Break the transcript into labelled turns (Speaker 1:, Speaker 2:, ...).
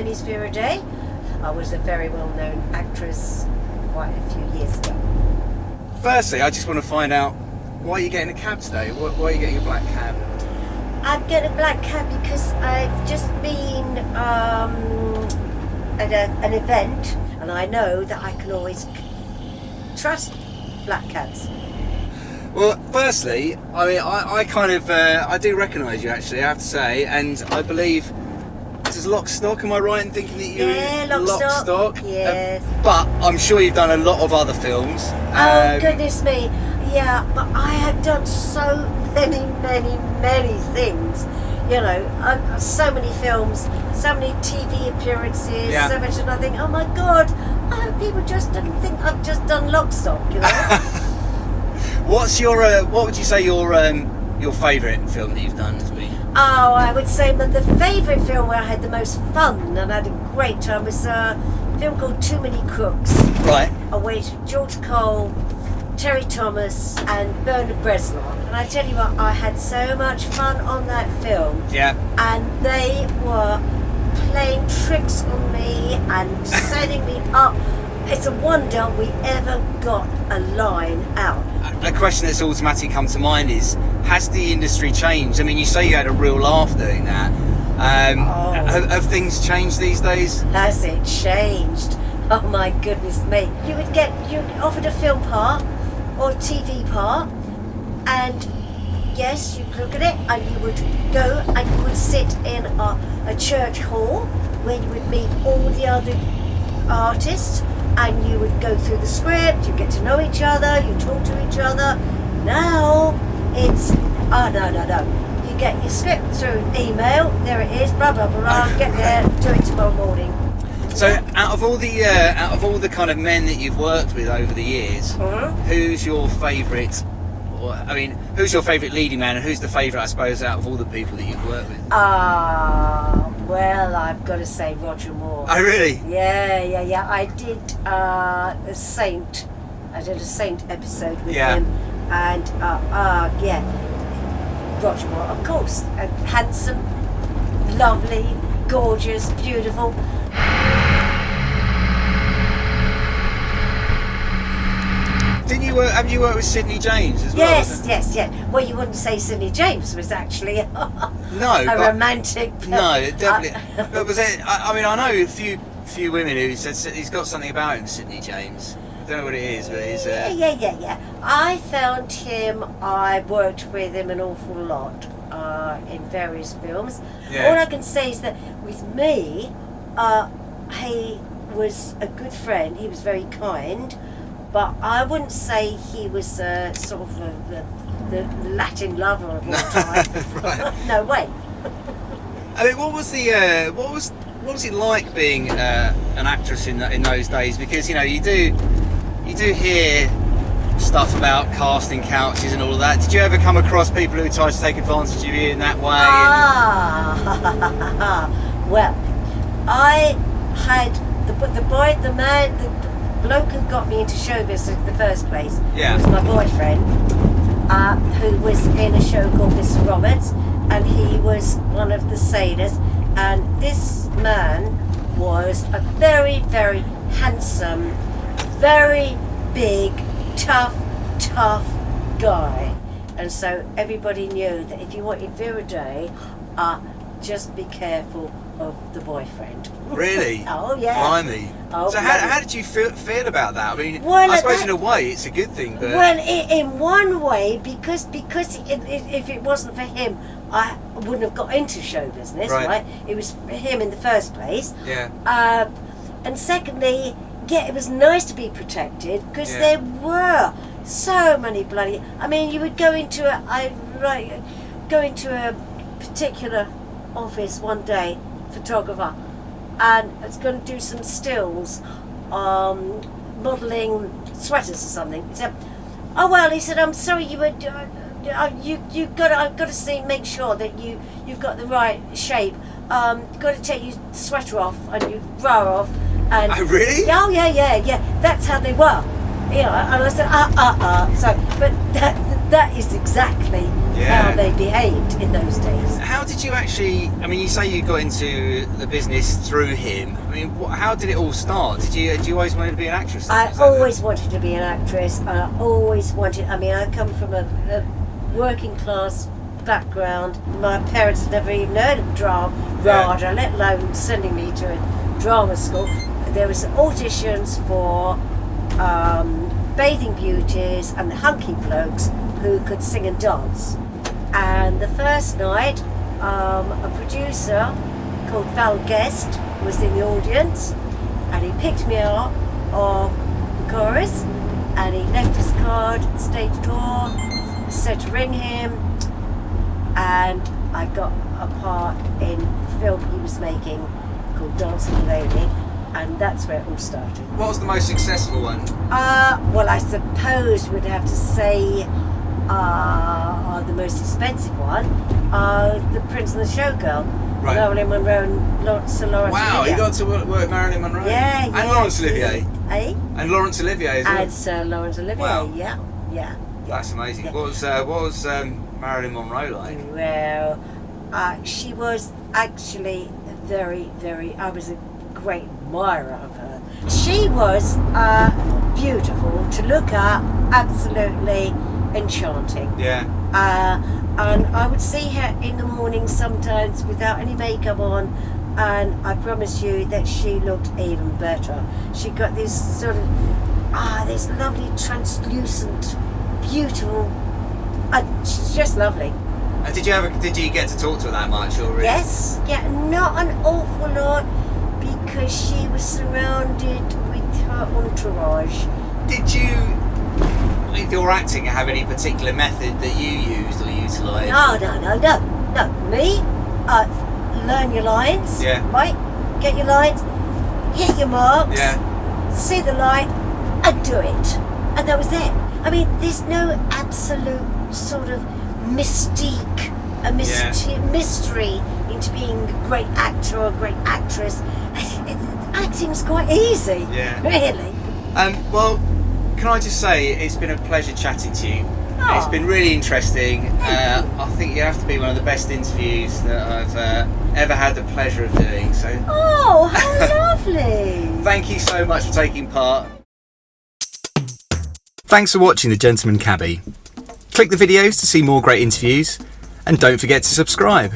Speaker 1: name is Vera Day. I was a very well-known actress quite a few years ago.
Speaker 2: Firstly, I just want to find out why you're getting a cab today. Why are you getting a black cab?
Speaker 1: I'm getting a black cab because I've just been at an event, and I know that I can always trust black cabs.
Speaker 2: Well, firstly, I mean, I kind of, I do recognise you actually, I have to say, and I believe this is Lock Stock. Am I right in thinking that you're
Speaker 1: Lock
Speaker 2: Stock?
Speaker 1: Yes.
Speaker 2: But I'm sure you've done a lot of other films.
Speaker 1: Oh goodness me, yeah. But I have done so many things. You know, so many films, so many TV appearances, so much, and I think, oh my God, I hope people just didn't think I've just done Lock Stock. You know.
Speaker 2: What's your, what would you say your favourite film that you've done has been?
Speaker 1: Oh, I would say that the favourite film where I had the most fun and had a great time was a film called Too Many Crooks.
Speaker 2: Right.
Speaker 1: Which George Cole, Terry Thomas and Bernard Breslau. And I tell you what, I had so much fun on that film.
Speaker 2: Yeah.
Speaker 1: And they were playing tricks on me and setting me up. It's a wonder we ever got a line out.
Speaker 2: A question that's automatically come to mind is, has the industry changed? I mean, you say you had a real laugh doing that. Have things changed these days?
Speaker 1: Has it changed? Oh my goodness me. You offered a film part or TV part, and yes, you look at it and you would go and you would sit in a church hall where you would meet all the other artists, and you would go through the script, you get to know each other, you talk to each other. Now it's, no. You get your script through email, there it is, blah blah blah, get there, do it tomorrow morning.
Speaker 2: So out of all the kind of men that you've worked with over the years, who's your favourite? I mean, who's your favourite leading man, and who's the favourite, I suppose, out of all the people that you've worked with?
Speaker 1: Well, I've got to say Roger Moore.
Speaker 2: Oh, really?
Speaker 1: Yeah. I did a Saint. I did a Saint episode with him, and Roger Moore, of course, handsome, lovely, gorgeous, beautiful.
Speaker 2: Have you worked with Sidney James as well?
Speaker 1: Yes. Well, you wouldn't say Sidney James was actually a romantic.
Speaker 2: No, definitely. But was it? I mean, I know a few women who said he's got something about him, Sidney James. I don't know what it is, but he's.
Speaker 1: Yeah. I found him. I worked with him an awful lot in various films.
Speaker 2: Yeah.
Speaker 1: All I can say is that with me, he was a good friend. He was very kind. But I wouldn't say he was sort of the Latin lover of all time.
Speaker 2: Right.
Speaker 1: No way.
Speaker 2: I mean, what was it like being an actress in those days? Because you do hear stuff about casting couches and all of that. Did you ever come across people who tried to take advantage of you in that way?
Speaker 1: Well, I had the bloke who got me into show business in the first place was my boyfriend, who was in a show called Mr. Roberts, and he was one of the sailors, and this man was a very, very handsome, very big, tough guy, and so everybody knew that if you wanted Vera Day, just be careful of the boyfriend.
Speaker 2: Really?
Speaker 1: Oh yeah.
Speaker 2: Blimey.
Speaker 1: Oh,
Speaker 2: so how did you feel about that? I mean, I suppose in a way it's a good thing, but
Speaker 1: well, in one way, because if it wasn't for him, I wouldn't have got into show business, right? It was for him in the first place.
Speaker 2: Yeah.
Speaker 1: And secondly, it was nice to be protected because there were so many bloody. I mean, you would go into a particular office one day, photographer, and it's going to do some stills, modelling sweaters or something. He said, "Oh well," he said, "I'm sorry, you would. I've got to see, make sure that you've got the right shape. Got to take your sweater off and your bra off." And
Speaker 2: oh really?
Speaker 1: Oh yeah. That's how they were. And I said, So, but that is exactly how they behaved in those days.
Speaker 2: How did you actually, I mean, you say you got into the business through him. I mean, how did it all start? Did you always wanted to be an actress?
Speaker 1: I always wanted to be an actress. I always wanted, I mean, I come from a working class background. My parents had never even heard of drama, let alone sending me to a drama school. There was auditions for bathing beauties and hunky blokes who could sing and dance. And the first night, a producer called Val Guest was in the audience, and he picked me out of the chorus, and he left his card at the stage door, said to ring him, and I got a part in the film he was making called Dancing Lady, and that's where it all started.
Speaker 2: What was the most successful one?
Speaker 1: Well, I suppose we'd have to say the most expensive one, The Prince and the Showgirl. Right. Marilyn Monroe and Sir Laurence Olivier.
Speaker 2: Wow, you got to work with Marilyn Monroe?
Speaker 1: Yeah.
Speaker 2: And Laurence Olivier?
Speaker 1: Eh?
Speaker 2: And Laurence Olivier as well?
Speaker 1: And Sir Laurence Olivier,
Speaker 2: wow.
Speaker 1: Yeah.
Speaker 2: That's amazing. Yeah. What was Marilyn Monroe like?
Speaker 1: Well, she was actually very, very, I was a great admirer of her. She was beautiful to look at, absolutely enchanting.
Speaker 2: Yeah.
Speaker 1: And I would see her in the morning sometimes without any makeup on, and I promise you that she looked even better. She got this sort of this lovely translucent, beautiful, she's just lovely.
Speaker 2: Did you get to talk to her that much, or really?
Speaker 1: Yes, not an awful lot, because she was surrounded with her entourage.
Speaker 2: Did you, with your acting, have any particular method that you used or utilised?
Speaker 1: No. Me, learn your lines.
Speaker 2: Yeah.
Speaker 1: Right? Get your lines, hit your marks.
Speaker 2: Yeah.
Speaker 1: See the line, and do it. And that was it. I mean, there's no absolute sort of mystique, mystery into being a great actor or a great actress. Acting's quite easy, really.
Speaker 2: Well, can I just say, it's been a pleasure chatting to you.
Speaker 1: Oh.
Speaker 2: It's been really interesting. I think you have to be one of the best interviews that I've ever had the pleasure of doing. So.
Speaker 1: Oh, how lovely!
Speaker 2: Thank you so much for taking part. Thanks for watching The Gentleman Cabbie. Click the videos to see more great interviews, and don't forget to subscribe.